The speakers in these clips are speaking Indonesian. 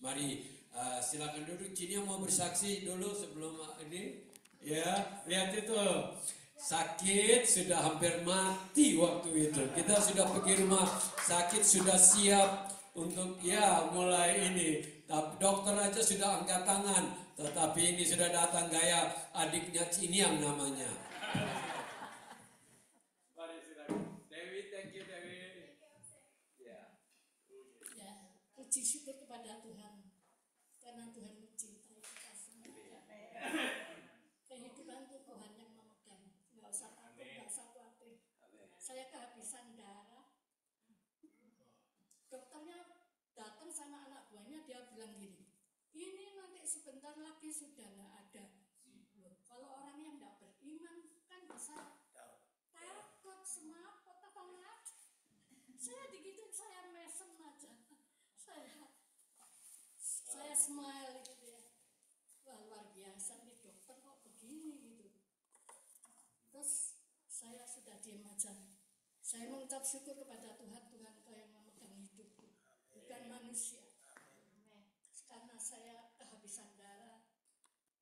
Mari silakan duduk. Cini yang mau bersaksi dulu sebelum ini. Ya, lihat itu. Sakit sudah hampir mati waktu itu. Kita sudah pergi rumah sakit, sudah siap untuk ya mulai ini. Tapi dokter aja sudah angkat tangan. Tetapi ini sudah datang gaya adiknya Cini yang namanya. Mari silakan. Dewi, thank you Dewi. Ya. Ya, puji syukur kepada Tuhan karena Tuhan mencintai kita semua. Kehidupan itu Tuhan yang memegang. Nggak usah takut, nggak usah khawatir. Saya kehabisan darah. Dokternya datang sama anak buahnya, dia bilang gini, ini nanti sebentar lagi sudah nggak ada. Loh, kalau orang yang nggak beriman kan bisa takut, semaput apa mati. Saya digituin, saya mesem aja. Saya smile gitu ya. Wah, luar biasa nih dokter kok begini gitu. Terus saya sudah diam aja. Saya mengucap syukur kepada Tuhan, Tuhan kau yang memegang hidupku, bukan manusia. Karena saya kehabisan darah,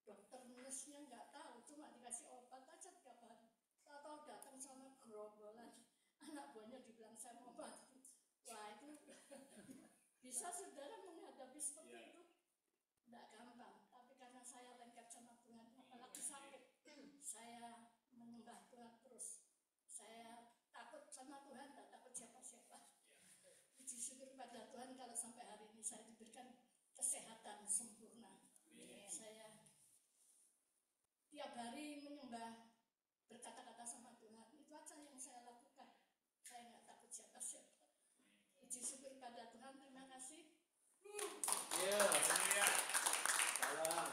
dokter nurse-nya nggak tahu, cuma dikasih obat aja 3 hari. Tahu datang sama gerombolan, anak buahnya dibilang saya mau mati. Wah, itu bisa saudara menghadapi seperti itu? Tidak gampang, tapi karena saya lengkap sama Tuhan, apalagi sakit, saya menyembah Tuhan terus. Saya takut sama Tuhan, tidak takut siapa-siapa. Puji syukur kepada Tuhan kalau sampai hari ini saya diberikan kesehatan sempurna. Saya tiap hari menyembah, berkata-kata sama Tuhan, itu aja yang saya lakukan. Saya nggak takut siapa-siapa. Puji syukur kepada Tuhan, terima kasih. Ya, salam.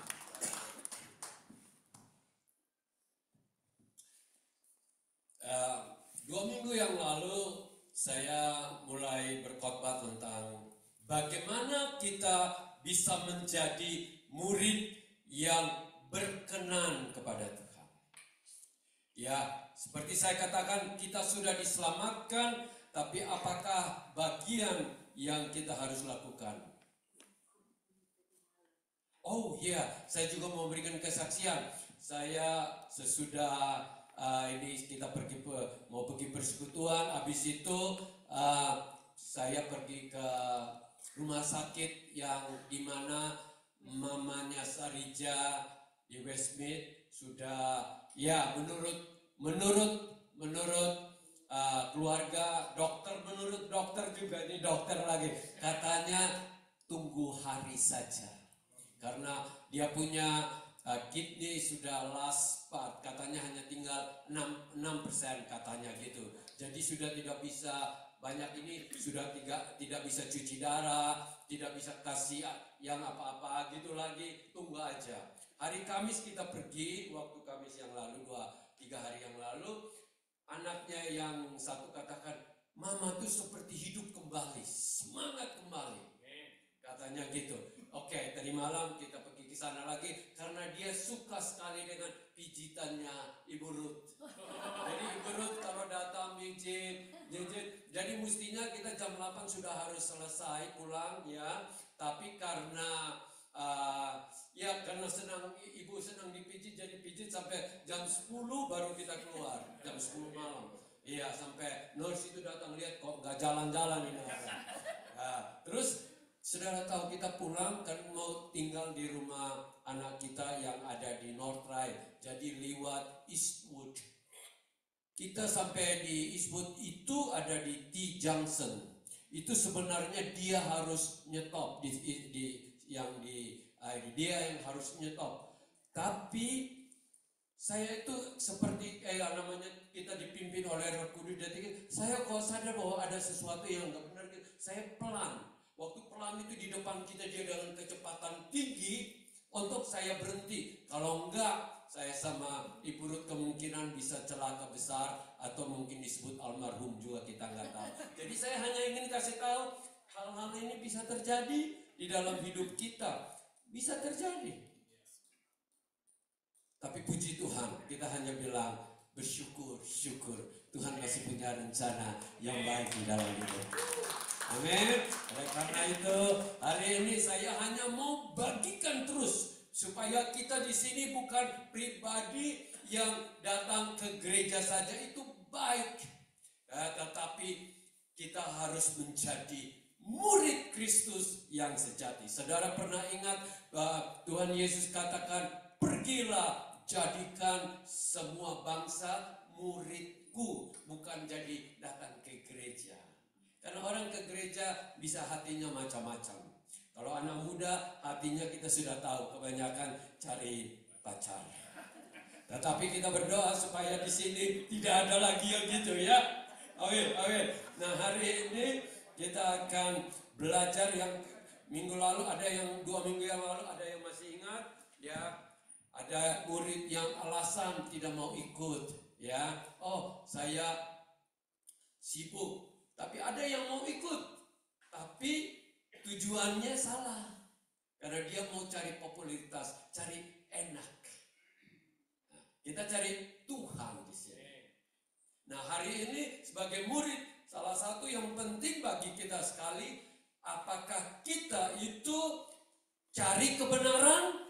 2 minggu yang lalu saya mulai berkhotbah tentang bagaimana kita bisa menjadi murid yang berkenan kepada Tuhan. Ya, seperti saya katakan, kita sudah diselamatkan, tapi apakah bagian yang kita harus lakukan? Oh iya, saya juga mau memberikan kesaksian. Saya sesudah ini kita mau pergi persekutuan, habis itu saya pergi ke rumah sakit yang dimana mamanya Sarija di Westmead sudah ya menurut keluarga dokter, menurut dokter juga, ini dokter lagi katanya tunggu hari saja karena dia punya kidney sudah last part, katanya hanya tinggal 6% katanya gitu. Jadi sudah tidak bisa banyak ini, sudah tidak bisa cuci darah, tidak bisa kasih yang apa-apa gitu lagi, tunggu aja. Hari Kamis kita pergi, waktu Kamis yang lalu 2-3 hari yang lalu, anaknya yang satu katakan, mama tuh seperti hidup kembali, semangat kembali, katanya gitu. Oke, tadi malam kita pergi ke sana lagi karena dia suka sekali dengan pijitannya Ibu Ruth. Jadi Ibu Ruth kalau datang pijit. Jadi mestinya kita jam 8 sudah harus selesai pulang ya. Tapi karena karena Ibu senang dipijit, jadi pijit sampai jam 10 baru kita keluar. Jam 10 malam. Iya, sampai nurse itu datang lihat kok nggak jalan-jalan ini orang. Terus saudara tahu kita pulang kan mau tinggal di rumah anak kita yang ada di North Ride, jadi lewat Eastwood. Kita sampai di Eastwood itu ada di T Junction. Itu sebenarnya dia harus nyetop dia yang harus nyetop. Tapi saya itu seperti namanya kita dipimpin oleh Roh Kudus. Jadi saya kok sadar bahwa ada sesuatu yang nggak benar. Saya pelan. Waktu pelan itu di depan kita dia dengan kecepatan tinggi untuk saya berhenti. Kalau enggak, saya sama Ibu Ruth kemungkinan bisa celaka besar atau mungkin disebut almarhum juga, kita nggak tahu. Jadi saya hanya ingin kasih tahu hal-hal ini bisa terjadi di dalam hidup kita. Bisa terjadi. Tapi puji Tuhan, kita hanya bilang bersyukur. Tuhan masih punya rencana yang baik di dalam hidup. Amin. Oleh karena itu hari ini saya hanya mau bagikan terus supaya kita di sini bukan pribadi yang datang ke gereja saja itu baik, tetapi kita harus menjadi murid Kristus yang sejati. Saudara pernah ingat Tuhan Yesus katakan, pergilah jadikan semua bangsa muridku, bukan jadi datang ke gereja. Karena orang ke gereja bisa hatinya macam-macam. Kalau anak muda hatinya kita sudah tahu, kebanyakan cari pacar. Tetapi kita berdoa supaya di sini tidak ada lagi yang gitu ya. Amin, amin. Nah hari ini kita akan belajar yang minggu lalu, ada yang 2 minggu yang lalu, ada yang masih ingat ya. Ada murid yang alasan tidak mau ikut ya. Oh saya sibuk. Tapi ada yang mau ikut, tapi tujuannya salah. Karena dia mau cari popularitas, cari enak. Nah, kita cari Tuhan di sini. Nah hari ini sebagai murid, salah satu yang penting bagi kita sekali, apakah kita itu cari kebenaran,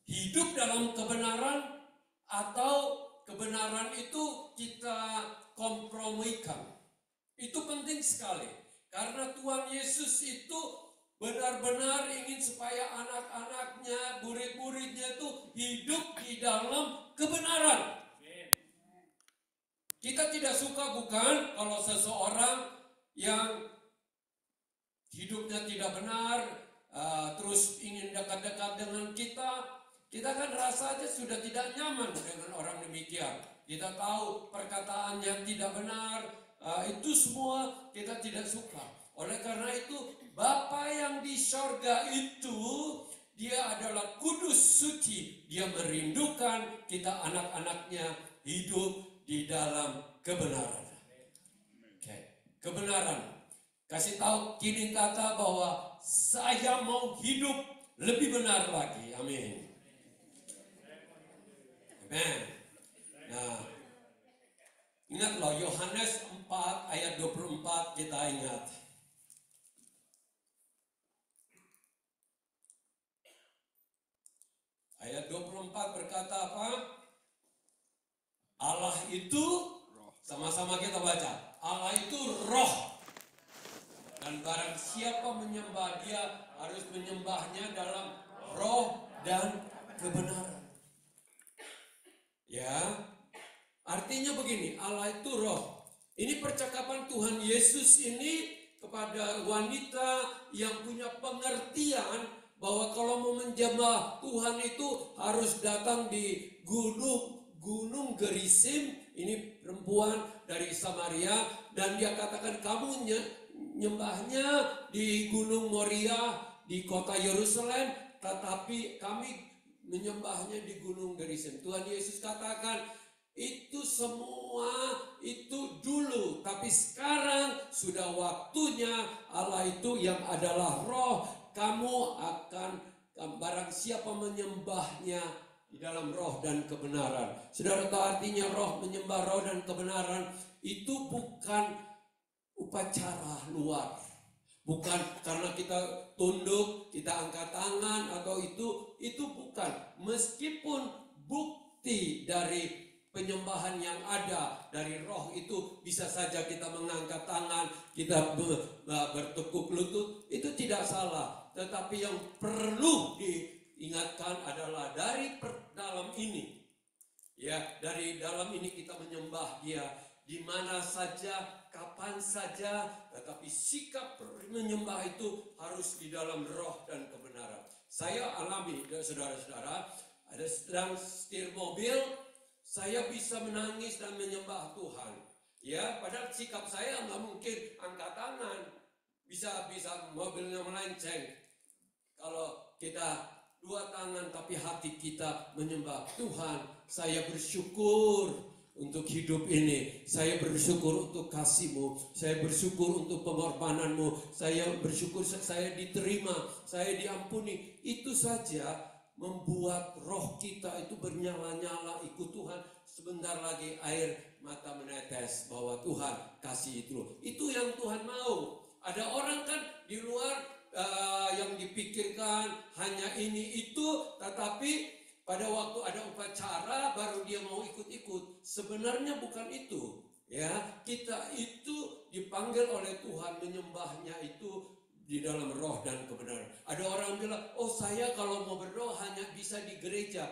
hidup dalam kebenaran, atau kebenaran itu kita kompromikan. Itu penting sekali. Karena Tuhan Yesus itu benar-benar ingin supaya anak-anaknya, murid-muridnya itu hidup di dalam kebenaran. Kita tidak suka bukan kalau seseorang yang hidupnya tidak benar, terus ingin dekat-dekat dengan kita. Kita kan rasanya sudah tidak nyaman dengan orang demikian. Kita tahu perkataannya tidak benar. Itu semua kita tidak suka. Oleh karena itu Bapa yang di sorga itu dia adalah kudus suci. Dia merindukan kita anak-anaknya hidup di dalam kebenaran. Kebenaran. Kasih tahu kini kata bahwa saya mau hidup lebih benar lagi. Amin. Amin. Nah, ingat loh, Yohanes 4 ayat 24 kita ingat. Ayat 24 berkata apa? Allah itu, sama-sama kita baca. Allah itu roh. Dan barang siapa menyembah dia harus menyembahnya dalam roh dan kebenaran. Ya, artinya begini, Allah itu roh. Ini percakapan Tuhan Yesus ini kepada wanita yang punya pengertian bahwa kalau mau menyembah Tuhan itu harus datang di Gunung Gerizim. Ini perempuan dari Samaria dan dia katakan kamu nyembahnya di Gunung Moria di kota Yerusalem, tetapi kami menyembahnya di Gunung Gerizim. Tuhan Yesus katakan itu semua itu dulu, tapi sekarang sudah waktunya. Allah itu yang adalah roh, kamu akan, barang siapa menyembahnya di dalam roh dan kebenaran. Saudara tahu artinya roh, menyembah roh dan kebenaran itu bukan upacara luar. Bukan karena kita tunduk, kita angkat tangan atau itu bukan. Meskipun bukti dari penyembahan yang ada dari roh itu bisa saja kita mengangkat tangan, kita bertekuk lutut, itu tidak salah. Tetapi yang perlu diingatkan adalah dari dalam ini. Ya, dari dalam ini kita menyembah Dia di mana saja, kapan saja, tetapi sikap menyembah itu harus di dalam roh dan kebenaran. Saya alami, saudara-saudara, ada sedang setir mobil, saya bisa menangis dan menyembah Tuhan. Ya, padahal sikap saya nggak mungkin angkat tangan, bisa mobilnya melenceng. Kalau kita dua tangan tapi hati kita menyembah Tuhan, saya bersyukur untuk hidup ini, saya bersyukur untuk kasih-Mu, saya bersyukur untuk pengorbanan-Mu, saya bersyukur saya diterima, saya diampuni. Itu saja membuat roh kita itu bernyala-nyala ikut Tuhan. Sebentar lagi air mata menetes bahwa Tuhan kasih itu. Itu yang Tuhan mau. Ada orang kan di luar yang dipikirkan hanya ini itu, tetapi pada waktu ada upacara baru dia mau ikut-ikut. Sebenarnya bukan itu. Ya, kita itu dipanggil oleh Tuhan menyembahnya itu di dalam roh dan kebenaran. Ada orang bilang, oh saya kalau mau berdoa hanya bisa di gereja.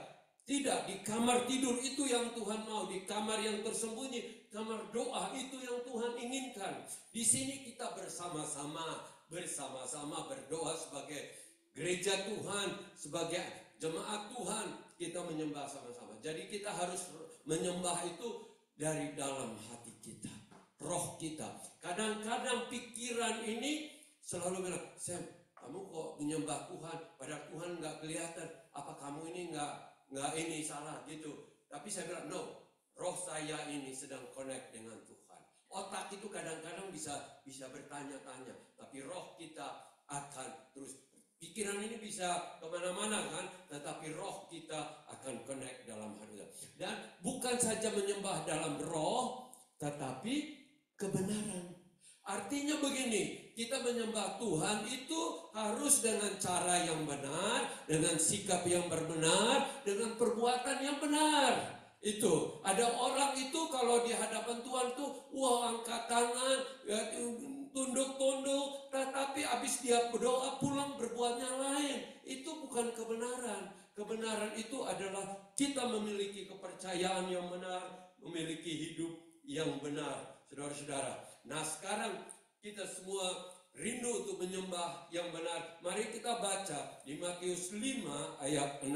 Tidak, di kamar tidur itu yang Tuhan mau. Di kamar yang tersembunyi, kamar doa itu yang Tuhan inginkan. Di sini kita bersama-sama berdoa sebagai gereja Tuhan, sebagai jemaat Tuhan. Kita menyembah sama-sama. Jadi kita harus menyembah itu dari dalam hati kita, roh kita. Kadang-kadang pikiran ini selalu bilang, Sam, kamu kok menyembah Tuhan, padahal Tuhan nggak kelihatan. Apa kamu ini nggak ini salah gitu. Tapi saya bilang, no, roh saya ini sedang connect dengan Tuhan. Otak itu kadang-kadang bisa bertanya-tanya, tapi roh kita akan terus. Pikiran ini bisa kemana-mana kan, tetapi roh kita akan connect dalam hati kita. Dan bukan saja menyembah dalam roh, tetapi kebenaran. Artinya begini, kita menyembah Tuhan itu harus dengan cara yang benar, dengan sikap yang benar, dengan perbuatan yang benar. Itu, ada orang itu kalau di hadapan Tuhan tuh, wah angkat tangan, ya, tunduk-tunduk, tetapi habis dia berdoa pulang berbuatnya lain. Itu bukan kebenaran. Kebenaran itu adalah kita memiliki kepercayaan yang benar, memiliki hidup yang benar, saudara-saudara. Nah sekarang kita semua rindu untuk menyembah yang benar. Mari kita baca di Matius 5 ayat 6.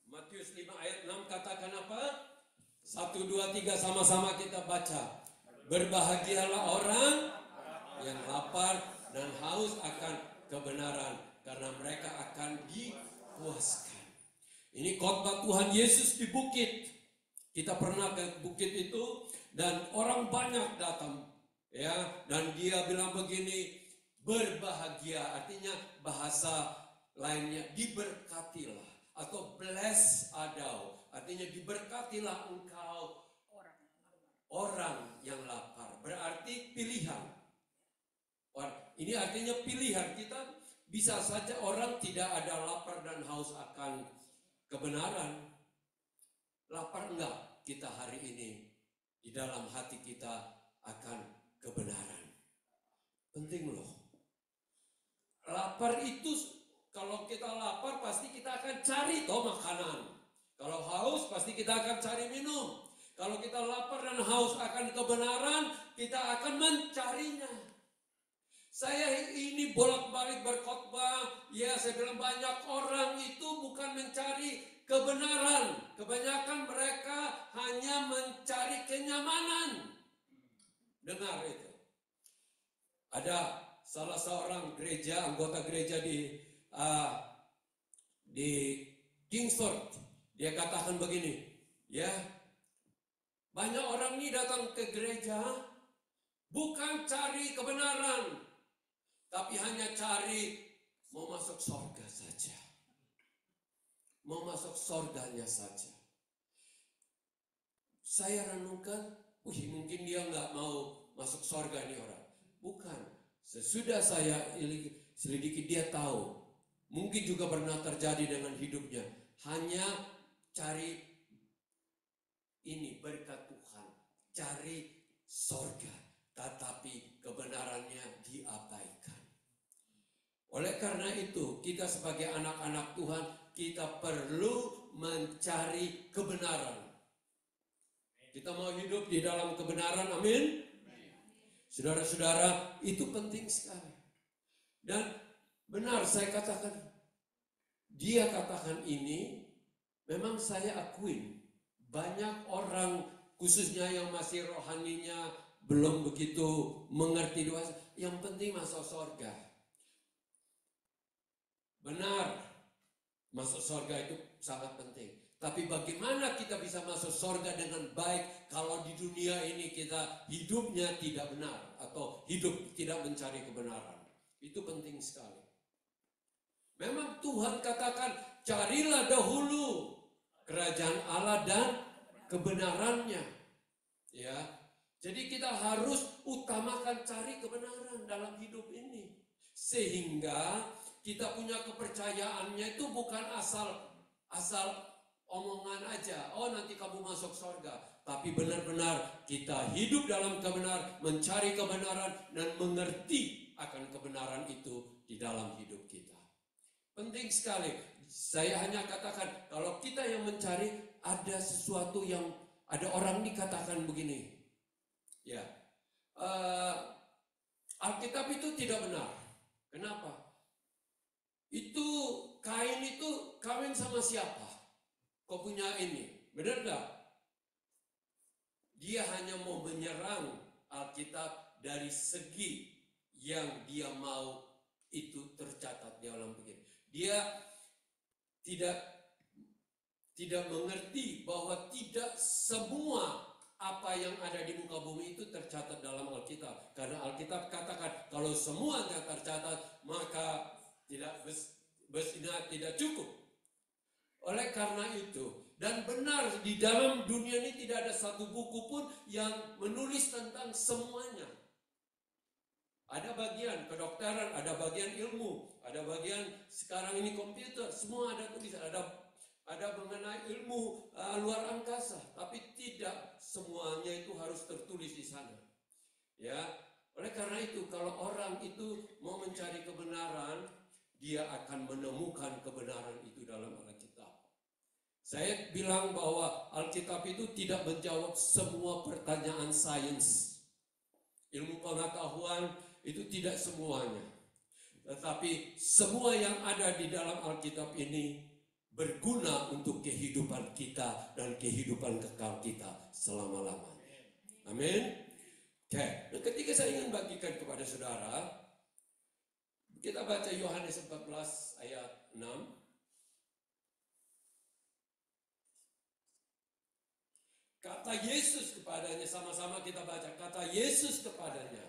Matius 5 ayat 6 katakan apa? 1, 2, 3 sama-sama kita baca. Berbahagialah orang yang lapar dan haus akan kebenaran, karena mereka akan dipuaskan. Ini khotbah Tuhan Yesus di bukit. Kita pernah ke bukit itu dan orang banyak datang, ya, dan dia bilang begini, berbahagia, artinya bahasa lainnya diberkatilah. Atau bless adau, artinya diberkatilah engkau orang yang lapar. Berarti pilihan. Ini artinya pilihan. Kita bisa saja orang tidak ada lapar dan haus akan kebenaran. Lapar enggak kita hari ini di dalam hati kita akan kebenaran. Penting loh. Lapar itu, kalau kita lapar pasti kita akan cari makanan. Kalau haus pasti kita akan cari minum. Kalau kita lapar dan haus akan kebenaran, kita akan mencarinya. Saya ini bolak-balik berkhotbah, ya saya bilang banyak orang itu bukan mencari kebenaran. Kebanyakan mereka hanya mencari kenyamanan. Dengar itu. Ada salah seorang gereja, anggota gereja di Kingsford, dia katakan begini, ya, banyak orang ini datang ke gereja bukan cari kebenaran, tapi hanya cari mau masuk surga saja, mau masuk surganya saja. Saya renungkan, mungkin dia nggak mau masuk surga nih orang. Bukan, sesudah saya selidiki dia tahu. Mungkin juga pernah terjadi dengan hidupnya. Hanya cari ini berkat Tuhan. Cari sorga. Tetapi kebenarannya diabaikan. Oleh karena itu, kita sebagai anak-anak Tuhan, kita perlu mencari kebenaran. Kita mau hidup di dalam kebenaran, amin? Saudara-saudara, itu penting sekali. Dan benar saya katakan, dia katakan ini, memang saya akuin. Banyak orang khususnya yang masih rohaninya belum begitu mengerti doa, yang penting masuk surga. Benar, masuk surga itu sangat penting. Tapi bagaimana kita bisa masuk surga dengan baik kalau di dunia ini kita hidupnya tidak benar atau hidup tidak mencari kebenaran. Itu penting sekali. Memang Tuhan katakan, carilah dahulu kerajaan Allah dan kebenarannya. Ya. Jadi kita harus utamakan cari kebenaran dalam hidup ini. Sehingga kita punya kepercayaannya itu bukan asal omongan aja. Oh, nanti kamu masuk surga. Tapi benar-benar kita hidup dalam kebenaran, mencari kebenaran dan mengerti akan kebenaran itu di dalam hidup kita. Penting sekali. Saya hanya katakan, kalau kita yang mencari, ada sesuatu yang, ada orang dikatakan begini. Ya, Alkitab itu tidak benar. Kenapa? Itu Kain itu kawin sama siapa? Kau punya ini, benar gak? Dia hanya mau menyerang Alkitab dari segi yang dia mau itu tercatat di dalam begini. Dia tidak mengerti bahwa tidak semua apa yang ada di muka bumi itu tercatat dalam Alkitab. Karena Alkitab katakan kalau semuanya tercatat maka tidak cukup. Oleh karena itu, dan benar di dalam dunia ini tidak ada satu buku pun yang menulis tentang semuanya. Ada bagian kedokteran, ada bagian ilmu, ada bagian sekarang ini komputer, semua ada tulisan, ada mengenai ilmu luar angkasa, tapi tidak semuanya itu harus tertulis di sana. Ya, oleh karena itu kalau orang itu mau mencari kebenaran, dia akan menemukan kebenaran itu dalam Alkitab. Saya bilang bahwa Alkitab itu tidak menjawab semua pertanyaan sains. Ilmu pengetahuan itu tidak semuanya. Tetapi semua yang ada di dalam Alkitab ini berguna untuk kehidupan kita dan kehidupan kekal kita selama-lamanya. Amin. Oke, dan ketika saya ingin bagikan kepada saudara, kita baca Yohanes 14 ayat 6. Kata Yesus kepadanya, sama-sama kita baca. Kata Yesus kepadanya,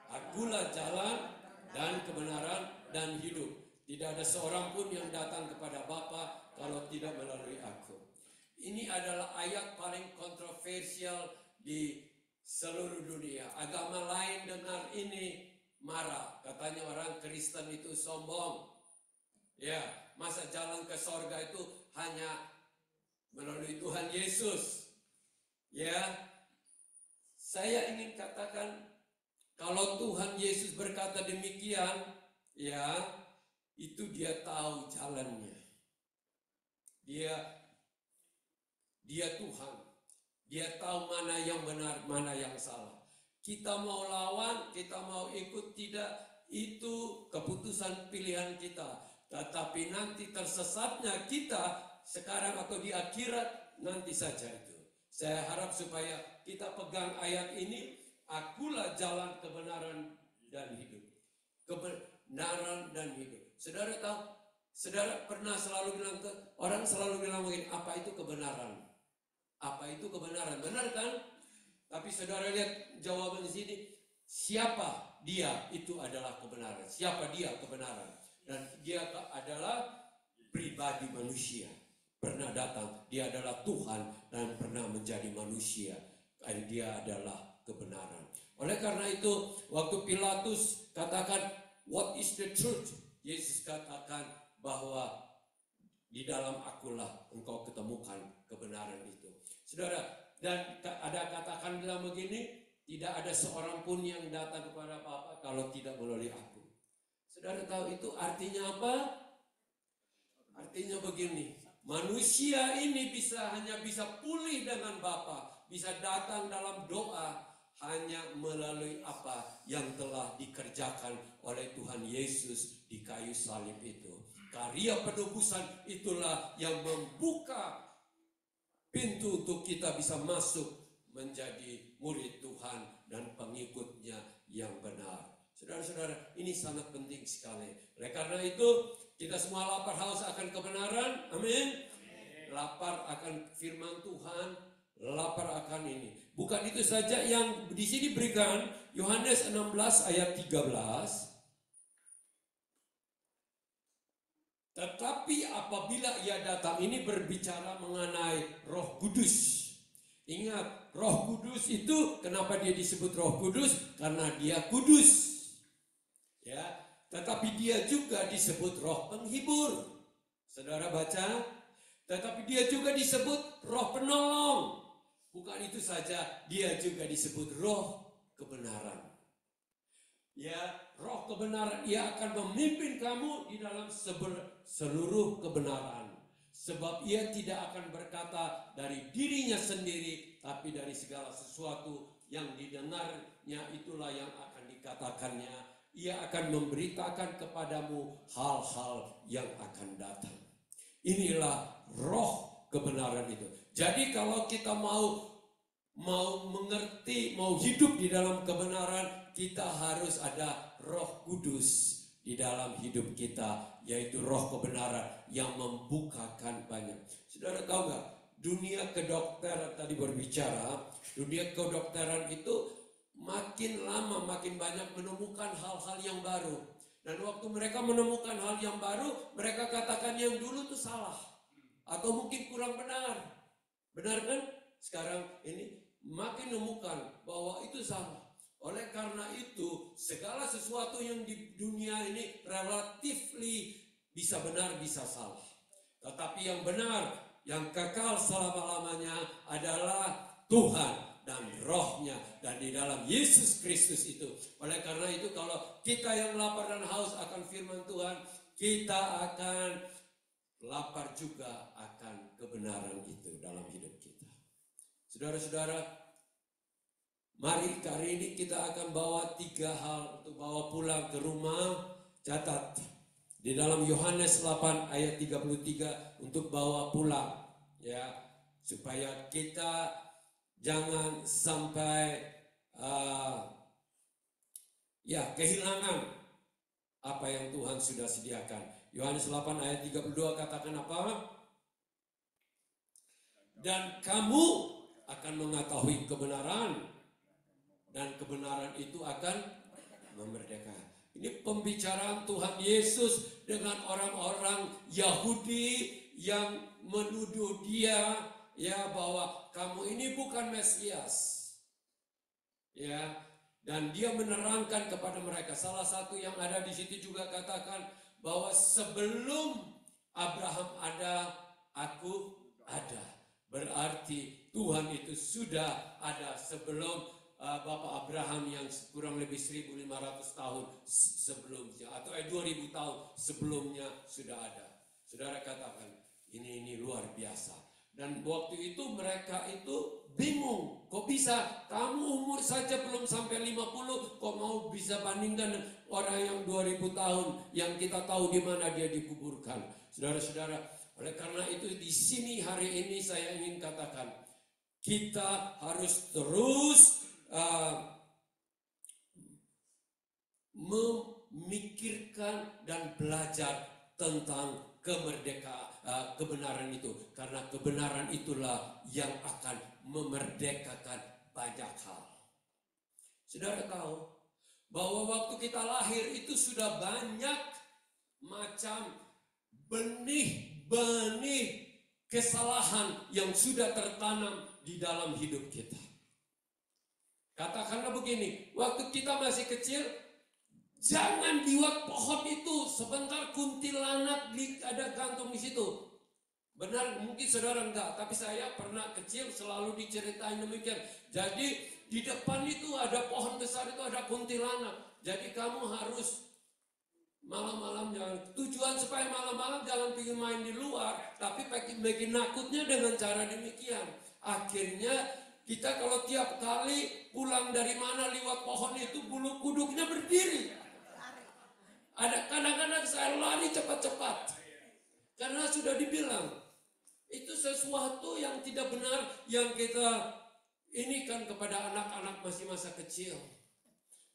akulah jalan dan kebenaran dan hidup. Tidak ada seorang pun yang datang kepada Bapa kalau tidak melalui aku. Ini adalah ayat paling kontroversial di seluruh dunia. Agama lain dengar ini marah. Katanya orang Kristen itu sombong. Ya, masa jalan ke sorga itu hanya melalui Tuhan Yesus. Ya, saya ingin katakan kalau Tuhan Yesus berkata demikian, ya, itu dia tahu jalannya. Dia Tuhan. Dia tahu mana yang benar, mana yang salah. Kita mau lawan, kita mau ikut, tidak, itu keputusan pilihan kita. Tetapi nanti tersesatnya kita sekarang atau di akhirat, nanti saja itu. Saya harap supaya kita pegang ayat ini, akulah jalan kebenaran dan hidup. Kebenaran dan hidup. Saudara tahu, saudara pernah selalu bilang orang selalu bilang begini, apa itu kebenaran? Apa itu kebenaran? Benar kan? Tapi saudara lihat jawaban di sini, siapa dia itu adalah kebenaran. Siapa dia kebenaran? Dan dia adalah pribadi manusia. Pernah datang, dia adalah Tuhan dan pernah menjadi manusia. Dan dia adalah kebenaran. Oleh karena itu, waktu Pilatus katakan, what is the truth? Yesus katakan bahwa di dalam akulah engkau ketemukan kebenaran itu. Saudara, dan ada katakan bilang begini, tidak ada seorang pun yang datang kepada Bapa kalau tidak melalui aku. Saudara tahu itu artinya apa? Artinya begini, manusia ini hanya bisa pulih dengan Bapa, bisa datang dalam doa hanya melalui apa yang telah dikerjakan oleh Tuhan Yesus di kayu salib itu. Karya penebusan itulah yang membuka pintu untuk kita bisa masuk menjadi murid Tuhan dan pengikutnya yang benar. Saudara-saudara, ini sangat penting sekali. Oleh karena itu, kita semua lapar haus akan kebenaran. Amin. Lapar akan firman Tuhan, lapar akan ini. Bukan itu saja yang di sini berikan, Yohanes 16 ayat 13. Tetapi apabila ia datang, ini berbicara mengenai Roh Kudus. Ingat, Roh Kudus itu kenapa dia disebut Roh Kudus? Karena dia kudus. Ya, tetapi dia juga disebut Roh Penghibur. Saudara baca, tetapi dia juga disebut Roh Penolong. Bukan itu saja, dia juga disebut Roh Kebenaran. Ya, Roh Kebenaran, ia akan memimpin kamu di dalam seluruh kebenaran. Sebab ia tidak akan berkata dari dirinya sendiri, tapi dari segala sesuatu yang didengarnya itulah yang akan dikatakannya. Ia akan memberitakan kepadamu hal-hal yang akan datang. Inilah roh kebenaran itu. Jadi kalau kita mau mengerti, mau hidup di dalam kebenaran, kita harus ada Roh Kudus di dalam hidup kita, yaitu roh kebenaran yang membukakan banyak. Saudara tahu nggak, dunia kedokteran tadi berbicara, dunia kedokteran itu makin lama makin banyak menemukan hal-hal yang baru. Dan waktu mereka menemukan hal yang baru, mereka katakan yang dulu itu salah atau mungkin kurang benar. Benar kan? Sekarang ini makin menemukan bahwa itu salah. Oleh karena itu, segala sesuatu yang di dunia ini relatifly bisa benar, bisa salah. Tetapi yang benar, yang kekal selama-lamanya adalah Tuhan dan rohnya. Dan di dalam Yesus Kristus itu. Oleh karena itu, kalau kita yang lapar dan haus akan firman Tuhan, kita akan lapar juga akan kebenaran itu dalam hidup kita. Saudara-saudara, mari hari ini kita akan bawa 3 hal untuk bawa pulang ke rumah. Catat di dalam Yohanes 8 ayat 33 untuk bawa pulang, ya, supaya kita jangan sampai kehilangan apa yang Tuhan sudah sediakan. Yohanes 8 ayat 32 katakan apa? Dan kamu akan mengetahui kebenaran, dan kebenaran itu akan memerdekakan. Ini pembicaraan Tuhan Yesus dengan orang-orang Yahudi yang menuduh dia, ya, bahwa kamu ini bukan Mesias. Ya, dan dia menerangkan kepada mereka. Salah satu yang ada di situ juga katakan bahwa sebelum Abraham ada, aku ada. Berarti Tuhan itu sudah ada sebelum Bapak Abraham yang kurang lebih 1500 tahun sebelumnya, atau 2000 tahun sebelumnya sudah ada. Saudara katakan, ini luar biasa. Dan waktu itu mereka itu bingung, kok bisa kamu umur saja belum sampai 50, kok mau bisa bandingkan orang yang 2000 tahun yang kita tahu di mana dia dikuburkan. Saudara-saudara, oleh karena itu di sini hari ini saya ingin katakan, kita harus terus memikirkan dan belajar tentang kebenaran itu, karena kebenaran itulah yang akan memerdekakan banyak hal. Saudara tahu bahwa waktu kita lahir itu sudah banyak macam benih-benih kesalahan yang sudah tertanam di dalam hidup kita. Katakanlah begini, waktu kita masih kecil, jangan diwak pohon itu, sebentar kuntilanak ada gantung di situ. Benar, mungkin saudara enggak, tapi saya pernah kecil selalu diceritain demikian. Jadi di depan itu ada pohon besar, itu ada kuntilanak. Jadi kamu harus malam-malam jangan, tujuan supaya malam-malam jangan pergi main di luar, tapi bikin nakutnya dengan cara demikian. Akhirnya kita kalau tiap kali pulang dari mana lewat pohon itu, bulu kuduknya berdiri. Ada kadang-kadang saya lari cepat-cepat. Karena sudah dibilang, itu sesuatu yang tidak benar yang kita ini kan kepada anak-anak masih masa kecil.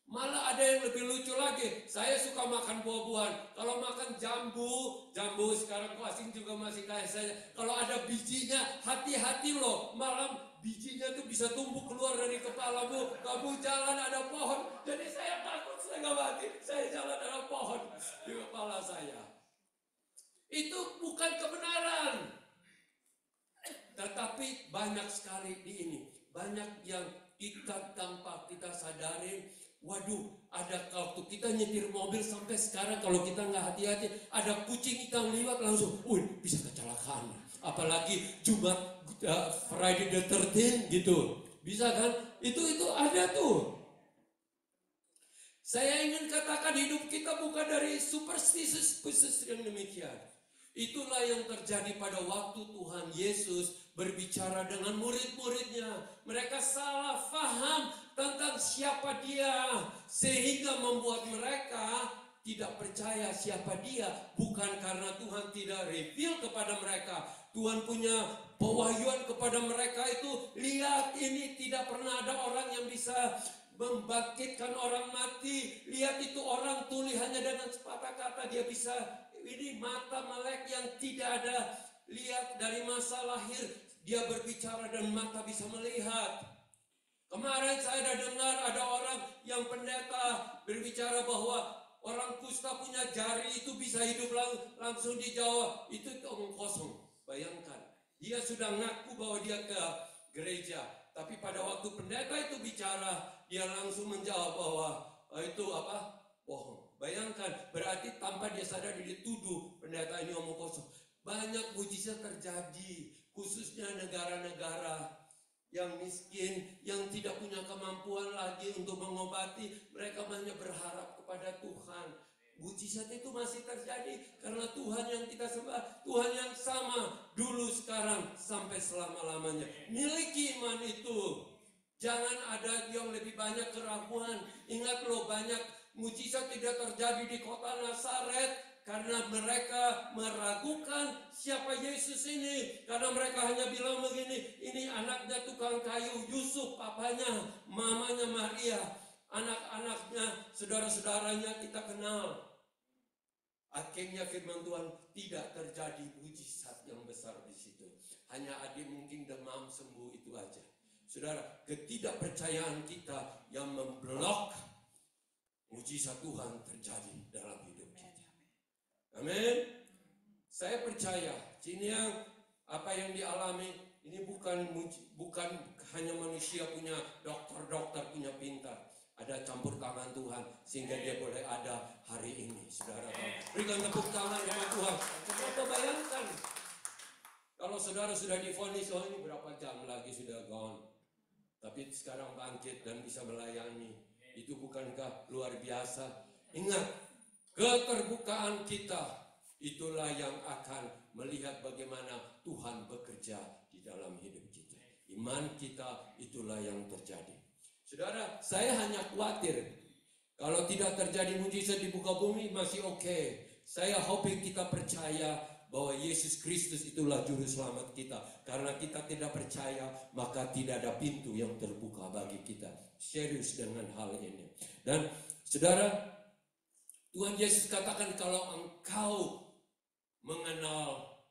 Malah ada yang lebih lucu lagi. Saya suka makan buah-buahan. Kalau makan jambu sekarang asing juga masih kayak saya. Kalau ada bijinya, hati-hati loh. Malam bijinya tuh bisa tumbuh keluar dari kepalamu. Kamu jalan ada pohon. Jadi saya takut setengah mati. Saya jalan ada pohon di kepala saya. Itu bukan kebenaran. Tetapi banyak sekali di ini. Banyak yang kita tanpa kita sadarin. Waduh, ada waktu kita nyetir mobil sampai sekarang kalau kita nggak hati-hati, ada kucing hitam lewat langsung, bisa kecelakaan. Apalagi Jumat Friday the 13 gitu. Bisa kan? Itu ada tuh. Saya ingin katakan hidup kita bukan dari superstitious yang demikian. Itulah yang terjadi pada waktu Tuhan Yesus berbicara dengan murid-muridnya. Mereka salah faham tentang siapa dia. Sehingga membuat mereka tidak percaya siapa dia. Bukan karena Tuhan tidak reveal kepada mereka. Tuhan punya pewahyuan kepada mereka itu. Lihat, ini tidak pernah ada orang yang bisa membangkitkan orang mati. Lihat, itu orang tuli hanya dengan sepatah kata dia bisa. Ini mata melek yang tidak ada. Lihat, dari masa lahir dia berbicara dan mata bisa melihat. Kemarin saya ada dengar ada orang yang pendeta berbicara bahwa orang kusta punya jari itu bisa hidup langsung di Jawa. Itu omong kosong. Bayangkan, dia sudah ngaku bahwa dia ke gereja. Tapi pada waktu pendeta itu bicara, dia langsung menjawab bahwa itu bohong. Bayangkan, berarti tanpa dia sadar dia dituduh pendeta ini omong kosong. Banyak mujizat terjadi, khususnya negara-negara yang miskin, yang tidak punya kemampuan lagi untuk mengobati. Mereka hanya berharap kepada Tuhan. Mujizat itu masih terjadi karena Tuhan yang kita sembah, Tuhan yang sama dulu, sekarang, sampai selama-lamanya. Miliki iman itu. Jangan ada yang lebih banyak keraguan. Ingat loh, banyak mujizat tidak terjadi di kota Nazaret karena mereka meragukan siapa Yesus ini. Karena mereka hanya bilang begini, ini anaknya tukang kayu, Yusuf papanya, mamanya Maria, anak-anaknya, saudara-saudaranya kita kenal. Akhirnya firman Tuhan, tidak terjadi mujizat yang besar di situ. Hanya ada mungkin demam sembuh, itu aja. Saudara, ketidakpercayaan kita yang memblok mujizat Tuhan terjadi dalam hidup kita. Amin. Saya percaya, ini yang apa yang dialami ini bukan hanya manusia punya dokter punya pintar. Ada campur tangan Tuhan sehingga dia boleh ada hari ini. Saudara, berikan tepuk tangan kepada Tuhan. Coba bayangkan kalau saudara sudah divonis, ini berapa jam lagi sudah gone, tapi sekarang bangkit dan bisa melayani. Itu bukankah luar biasa? Ingat, keterbukaan kita itulah yang akan melihat bagaimana Tuhan bekerja di dalam hidup kita. Iman kita itulah yang terjadi. Saudara, saya hanya khawatir kalau tidak terjadi mujizat di muka bumi masih oke. Saya hoping kita percaya bahwa Yesus Kristus itulah juru selamat kita. Karena kita tidak percaya, maka tidak ada pintu yang terbuka bagi kita. Serius dengan hal ini. Dan saudara, Tuhan Yesus katakan kalau engkau mengenal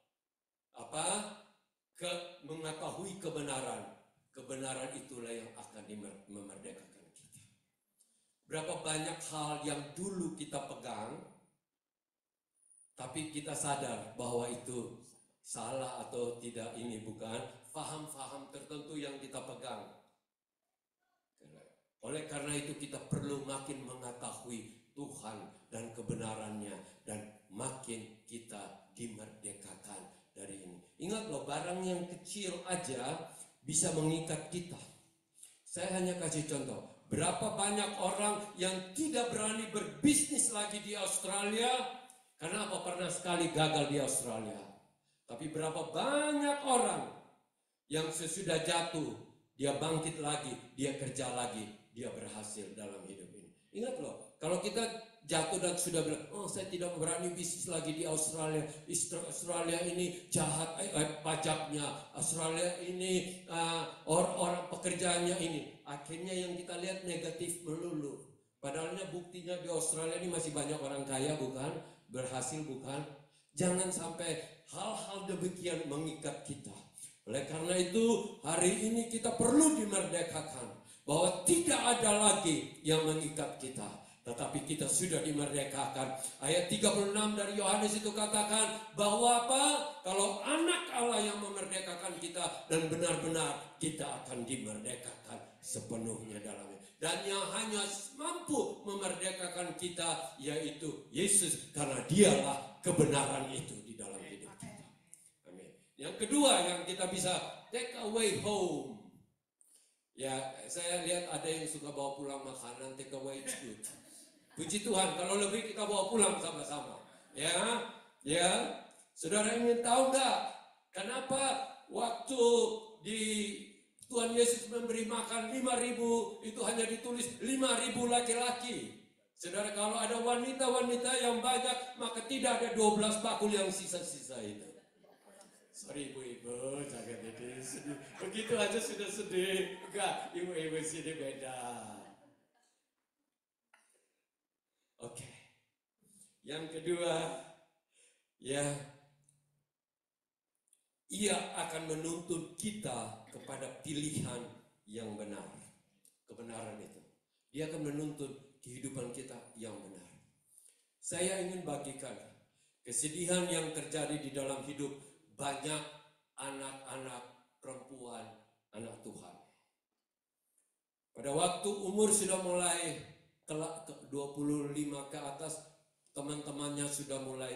mengetahui kebenaran itulah yang akan memerdekakan kita. Berapa banyak hal yang dulu kita pegang, tapi kita sadar bahwa itu salah atau tidak, ini bukan faham-faham tertentu yang kita pegang. Oleh karena itu kita perlu makin mengetahui Tuhan dan kebenarannya, dan makin kita dimerdekakan dari ini. Ingat loh, barang yang kecil aja bisa mengikat kita. Saya hanya kasih contoh. Berapa banyak orang yang tidak berani berbisnis lagi di Australia karena pernah sekali gagal di Australia. Tapi berapa banyak orang yang sesudah jatuh, dia bangkit lagi, dia kerja lagi, dia berhasil dalam hidup ini. Ingat loh, kalau kita jatuh dan sudah bilang, saya tidak berani bisnis lagi di Australia. Australia ini jahat pajaknya. Australia ini orang pekerjaannya ini. Akhirnya yang kita lihat negatif melulu. Padahalnya buktinya di Australia ini masih banyak orang kaya, bukan? Berhasil, bukan? Jangan sampai hal-hal demikian mengikat kita. Oleh karena itu hari ini kita perlu dimerdekakan. Bahwa tidak ada lagi yang mengikat kita. tetapi kita sudah dimerdekakan. Ayat 36 dari Yohanes itu katakan bahwa apa? Kalau anak Allah yang memerdekakan kita, dan benar-benar kita akan dimerdekakan sepenuhnya dalamnya. Dan yang hanya mampu memerdekakan kita yaitu Yesus, karena dialah kebenaran itu di dalam hidup kita. Amin. Yang kedua yang kita bisa take away home. Ya, saya lihat ada yang suka bawa pulang makanan, take away it's good. Puji Tuhan, kalau lebih kita bawa pulang sama-sama. Ya. Saudara ingin tahu nggak kenapa waktu di Tuhan Yesus memberi makan 5.000 itu hanya ditulis 5.000 laki-laki. Saudara, kalau ada wanita-wanita yang banyak, maka tidak ada 12 bakul yang sisa-sisa itu. Sorry ibu-ibu, jangan sedih. Begitu aja sudah sedih. Enggak, ibu-ibu sini beda. Oke. Yang kedua, ya, ia akan menuntun kita kepada pilihan yang benar. Kebenaran itu. Dia akan menuntun kehidupan kita yang benar. Saya ingin bagikan kesedihan yang terjadi di dalam hidup banyak anak-anak perempuan, anak Tuhan. Pada waktu umur sudah mulai 25 ke atas, teman-temannya sudah mulai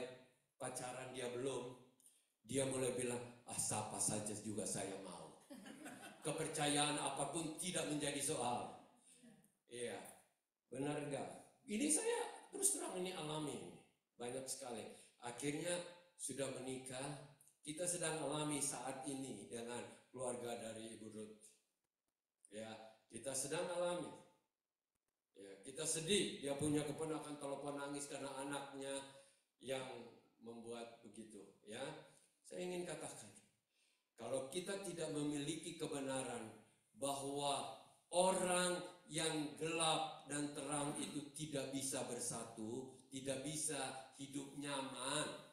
pacaran, dia belum. Dia mulai bilang, siapa saja juga saya mau. Kepercayaan apapun tidak menjadi soal. Iya, benar enggak? Ini saya terus terang ini alami. Banyak sekali. Akhirnya sudah menikah. Kita sedang alami saat ini dengan keluarga dari Ibu Ruth. Ya, kita sedang alami. Ya, kita sedih, dia punya keponakan telepon nangis karena anaknya yang membuat begitu. Ya, saya ingin katakan, kalau kita tidak memiliki kebenaran bahwa orang yang gelap dan terang itu tidak bisa bersatu, tidak bisa hidup nyaman.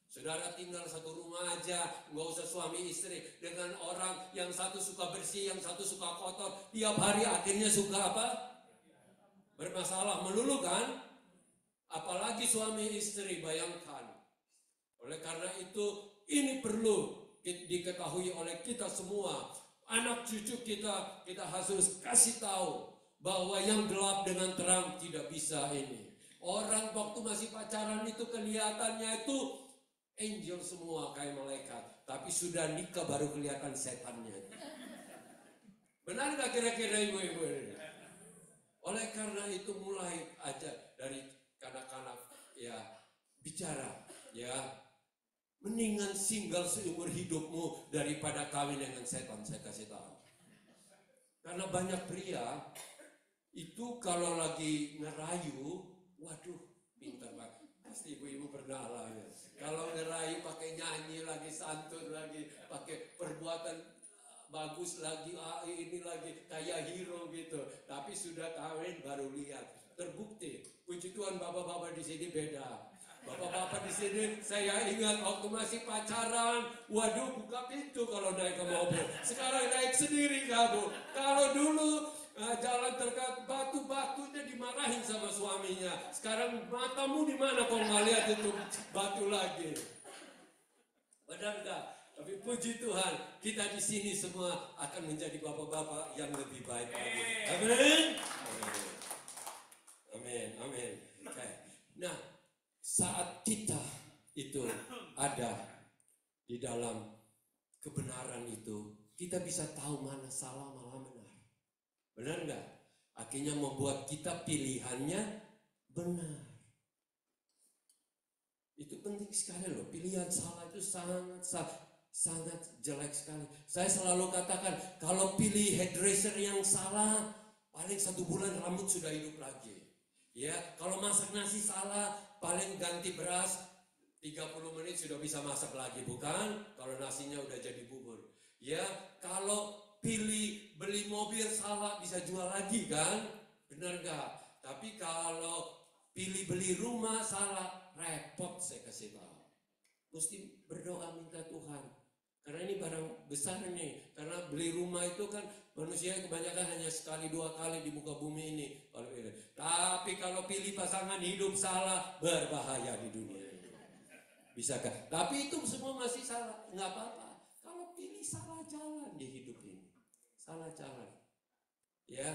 Saudara tinggal satu rumah aja, nggak usah suami istri, dengan orang yang satu suka bersih, yang satu suka kotor, tiap hari akhirnya suka apa? Bermasalah melulu kan? Apalagi suami istri, bayangkan. Oleh karena itu, ini perlu diketahui oleh kita semua. Anak cucu kita harus kasih tahu bahwa yang gelap dengan terang tidak bisa ini. Orang waktu masih pacaran itu kelihatannya itu angel semua kayak malaikat. Tapi sudah nikah baru kelihatan setannya. Benar gak kira-kira ibu-ibu ini? Oleh karena itu mulai aja dari kanak-kanak ya bicara ya, mendingan single seumur hidupmu daripada kawin dengan setan, saya kasih tahu. Karena banyak pria itu kalau lagi ngerayu, waduh pintar banget. Pasti ibu-ibu pernah alami. Kalau ngerayu pakai nyanyi lagi, santun lagi, pakai perbuatan bagus lagi, ini lagi kayak hero gitu. Tapi sudah kawin baru lihat. Terbukti. Puji Tuhan bapak-bapak di sini beda. Bapak-bapak di sini saya ingat waktu masih pacaran, waduh buka pintu kalau naik ke mobil. Sekarang naik sendiri kamu. Kalau dulu jalan terdekat batu-batunya dimarahin sama suaminya. Sekarang matamu di mana kau nggak lihat itu batu lagi? Benar enggak? Tapi puji Tuhan, kita di sini semua akan menjadi bapak-bapak yang lebih baik lagi. Amin. Amin. Amin. Okay. Nah, saat kita itu ada di dalam kebenaran itu, kita bisa tahu mana salah, mana benar. Benar enggak? Akhirnya membuat kita pilihannya benar. Itu penting sekali loh. Pilihan salah itu sangat jelek sekali. Saya selalu katakan, kalau pilih hairdresser yang salah, paling 1 bulan rambut sudah hidup lagi. Ya, kalau masak nasi salah, paling ganti beras 30 menit sudah bisa masak lagi, bukan? Kalau nasinya udah jadi bubur. Ya, kalau beli mobil salah bisa jual lagi kan? Benar gak? Tapi kalau beli rumah salah, repot saya kasih tahu. Mesti berdoa minta Tuhan. Karena ini barang besar nih. Karena beli rumah itu kan manusia kebanyakan hanya sekali dua kali di muka bumi ini. Tapi kalau pilih pasangan hidup salah, berbahaya di dunia ini. Bisakah? Tapi itu semua masih salah. Nggak apa-apa. Kalau pilih salah jalan di hidup ini. Salah jalan. Ya.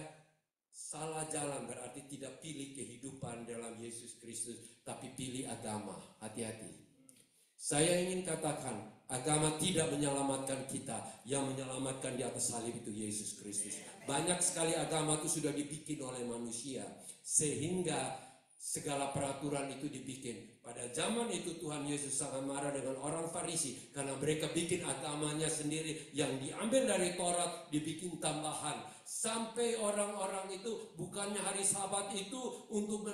Salah jalan berarti tidak pilih kehidupan dalam Yesus Kristus, tapi pilih agama. Hati-hati. Saya ingin katakan, agama tidak menyelamatkan kita. Yang menyelamatkan di atas salib itu Yesus Kristus. Banyak sekali agama itu sudah dibikin oleh manusia, sehingga segala peraturan itu dibikin. Pada zaman itu Tuhan Yesus sangat marah dengan orang Farisi, karena mereka bikin agamanya sendiri, yang diambil dari Taurat dibikin tambahan. Sampai orang-orang itu bukannya hari Sabat itu untuk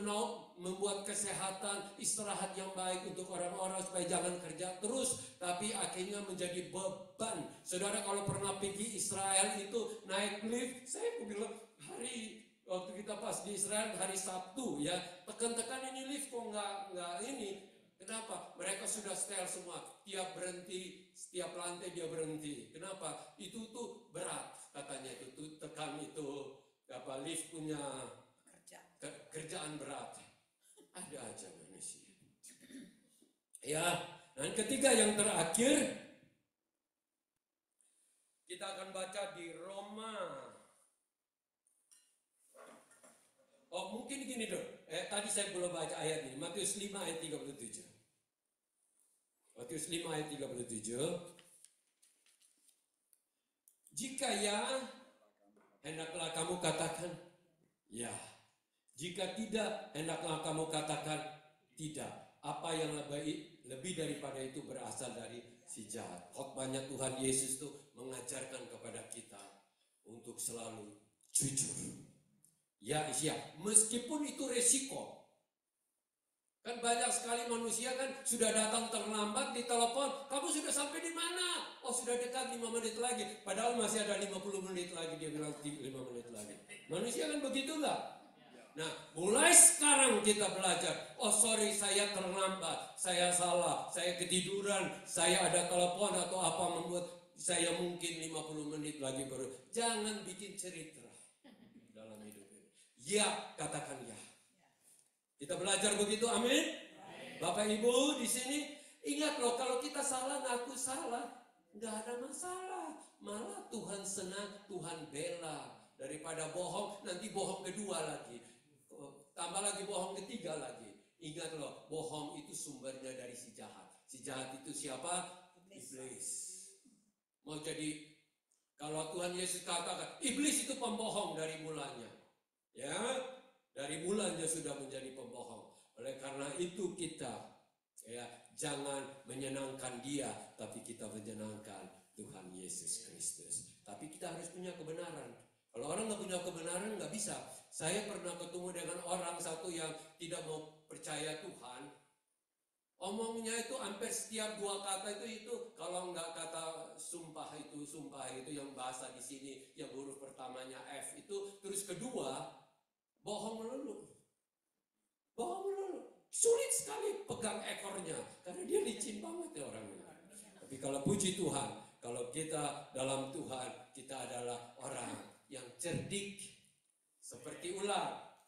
membuat kesehatan, istirahat yang baik untuk orang-orang supaya jangan kerja terus, tapi akhirnya menjadi beban. Saudara kalau pernah pergi Israel itu naik lift, saya bilang waktu kita pas di Israel hari Sabtu ya, tekan-tekan ini lift kok nggak ini. Kenapa? Mereka sudah setel semua, tiap berhenti, setiap lantai dia berhenti. Kenapa? Itu tuh berat. Katanya itu tekan itu lift punya kerjaan berat. Ada aja manusia. Ya, dan ketiga yang terakhir kita akan baca di Roma. Oh mungkin gini dong. Tadi saya belum baca ayat ini. Matius 5 ayat 37. Matius 5 ayat 37. Jika ya, hendaklah kamu katakan ya. Jika tidak, hendaklah kamu katakan tidak. Apa yang lebih daripada itu berasal dari si jahat. Khotbahnya Tuhan Yesus itu mengajarkan kepada kita untuk selalu jujur. Ya, meskipun itu resiko. Kan banyak sekali manusia kan sudah datang terlambat di telepon, kamu sudah sampai di mana? Oh sudah dekat 5 menit lagi, padahal masih ada 50 menit lagi, dia bilang 5 menit lagi. Manusia kan begitu enggak? Nah mulai sekarang kita belajar, oh sorry saya terlambat, saya salah, saya ketiduran, saya ada telepon atau apa membuat saya mungkin 50 menit lagi baru. Jangan bikin cerita dalam hidup ini. Ya, katakan ya. Kita belajar begitu, amin. Bapak Ibu di sini ingat loh, kalau kita salah ngaku salah, nggak ada masalah. Malah Tuhan senang, Tuhan bela. Daripada bohong, nanti bohong kedua lagi, tambah lagi bohong ketiga lagi. Ingat loh, bohong itu sumbernya dari si jahat. Si jahat itu siapa? Iblis. Mau jadi, kalau Tuhan Yesus katakan, iblis itu pembohong dari mulanya, ya. Dari mulanya sudah menjadi pembohong. Oleh karena itu kita ya jangan menyenangkan dia, tapi kita menyenangkan Tuhan Yesus Kristus. Tapi kita harus punya kebenaran. Kalau orang nggak punya kebenaran nggak bisa. Saya pernah ketemu dengan orang satu yang tidak mau percaya Tuhan. Omongnya itu hampir setiap 2 kata itu kalau nggak kata sumpah itu yang bahasa di sini yang huruf pertamanya F itu, terus kedua bohong melulu. Sulit sekali pegang ekornya karena dia licin banget ya orangnya. Tapi kalau puji Tuhan, kalau kita dalam Tuhan, kita adalah orang yang cerdik seperti ular.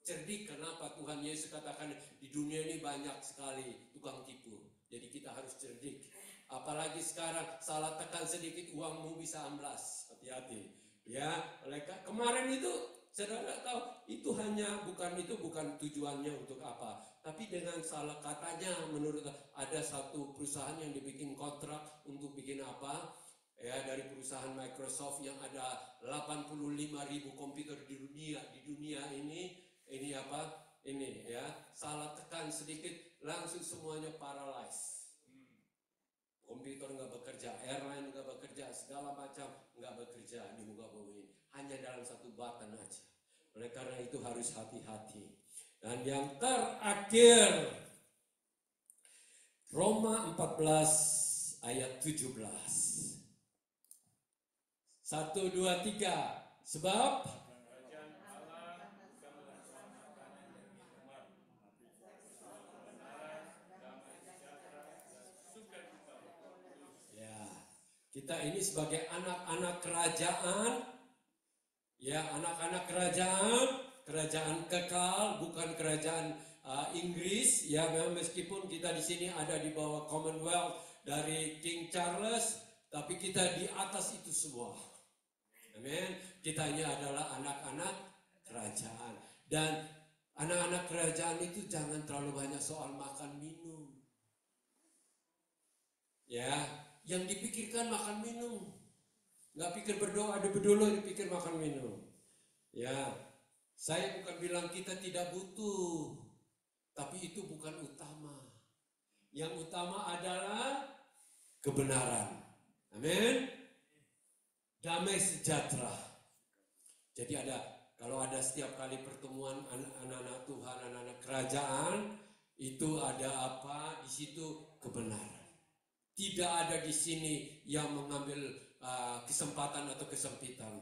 Cerdik, kenapa? Tuhan Yesus katakan di dunia ini banyak sekali tukang tipu. Jadi kita harus cerdik. Apalagi sekarang salah tekan sedikit uangmu bisa amblas. Hati-hati. Ya, kemarin itu saudara tahu itu bukan tujuannya untuk apa, tapi dengan salah katanya menurut ada satu perusahaan yang dibikin kontrak untuk bikin apa ya, dari perusahaan Microsoft yang ada 85.000 komputer di dunia ini ya, salah tekan sedikit langsung semuanya paralyzed. Komputer nggak bekerja, airline nggak bekerja, segala macam nggak bekerja di muka bumi ini. Hanya dalam satu button aja. Oleh karena itu harus hati-hati. Dan yang terakhir, Roma 14 ayat 17. 1, 2, 3. Sebab ya, Kita ini sebagai anak-anak kerajaan, ya anak-anak kerajaan kekal, bukan kerajaan Inggris, ya meskipun kita di sini ada di bawah Commonwealth dari King Charles, tapi kita di atas itu semua. Amin. Kita ini adalah anak-anak kerajaan, dan anak-anak kerajaan itu jangan terlalu banyak soal makan minum. Ya, yang dipikirkan makan minum. Nggak pikir berdoa, ada dulu dipikir makan minum. Ya, saya bukan bilang kita tidak butuh, tapi itu bukan utama. Yang utama adalah kebenaran. Amin. Damai sejahtera. Jadi kalau ada setiap kali pertemuan anak-anak Tuhan, anak-anak kerajaan, itu ada apa? Di situ kebenaran. Tidak ada di sini yang mengambil kesempatan atau kesempitan.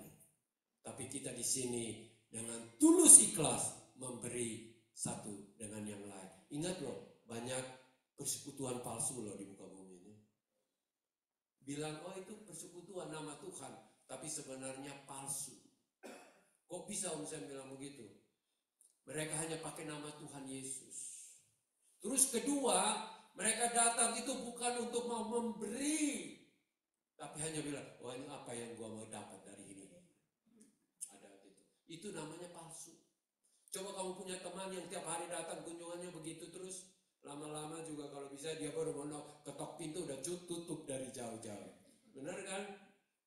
Tapi kita di sini dengan tulus ikhlas memberi satu dengan yang lain. Ingat loh, banyak persekutuan palsu loh di muka bumi ini. Bilang, oh itu persekutuan nama Tuhan, tapi sebenarnya palsu. Kok bisa saya bilang begitu? Mereka hanya pakai nama Tuhan Yesus. Terus kedua, mereka datang itu bukan untuk mau memberi, tapi hanya bilang, wah ini apa yang gua mau dapat dari ini. Ada itu. Itu namanya palsu. Coba kamu punya teman yang tiap hari datang kunjungannya begitu terus, lama-lama juga kalau bisa dia baru mau ketok pintu udah tutup dari jauh-jauh. Benar kan?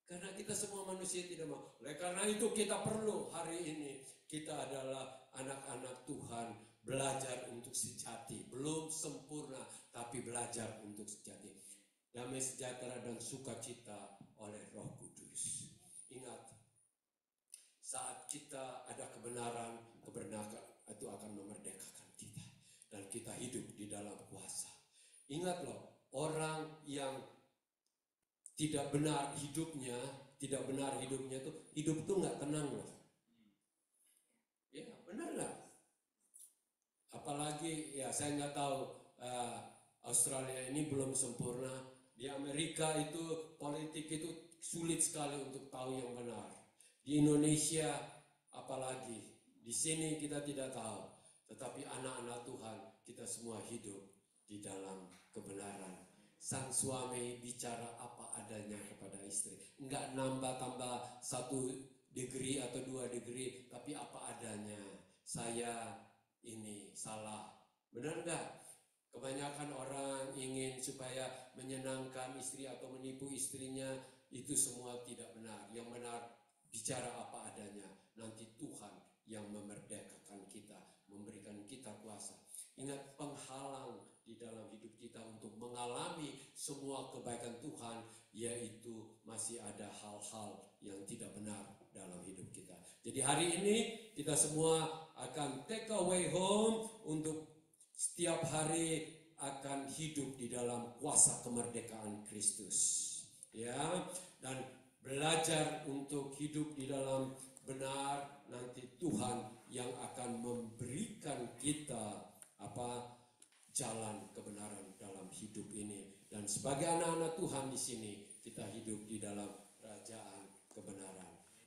Karena kita semua manusia tidak mau. Oleh karena itu kita perlu hari ini, kita adalah anak-anak Tuhan, belajar untuk sejati. Belum sempurna, tapi belajar untuk sejati. Damai sejahtera dan sukacita oleh Roh Kudus. Ingat, saat kita ada kebenaran itu akan memerdekakan kita. Dan kita hidup di dalam kuasa. Ingat loh, orang yang tidak benar hidupnya tuh, hidup tuh nggak tenang loh. Ya benar nggak? Apalagi ya saya nggak tahu, Australia ini belum sempurna. Di Amerika itu politik itu sulit sekali untuk tahu yang benar. Di Indonesia apalagi, di sini kita tidak tahu. Tetapi anak-anak Tuhan kita semua hidup di dalam kebenaran. Sang suami bicara apa adanya kepada istri. Enggak nambah-tambah 1 degree atau 2 degree, tapi apa adanya. Saya ini salah. Benar enggak? Kebanyakan orang ingin supaya menyenangkan istri atau menipu istrinya, itu semua tidak benar. Yang benar, bicara apa adanya. Nanti Tuhan yang memerdekakan kita, memberikan kita kuasa. Ingat, penghalang di dalam hidup kita untuk mengalami semua kebaikan Tuhan, yaitu masih ada hal-hal yang tidak benar dalam hidup kita. Jadi hari ini kita semua akan take away home untuk setiap hari akan hidup di dalam kuasa kemerdekaan Kristus. Ya, dan belajar untuk hidup di dalam benar, nanti Tuhan yang akan memberikan kita jalan kebenaran dalam hidup ini. Dan sebagai anak-anak Tuhan di sini kita hidup di dalam kerajaan kebenaran.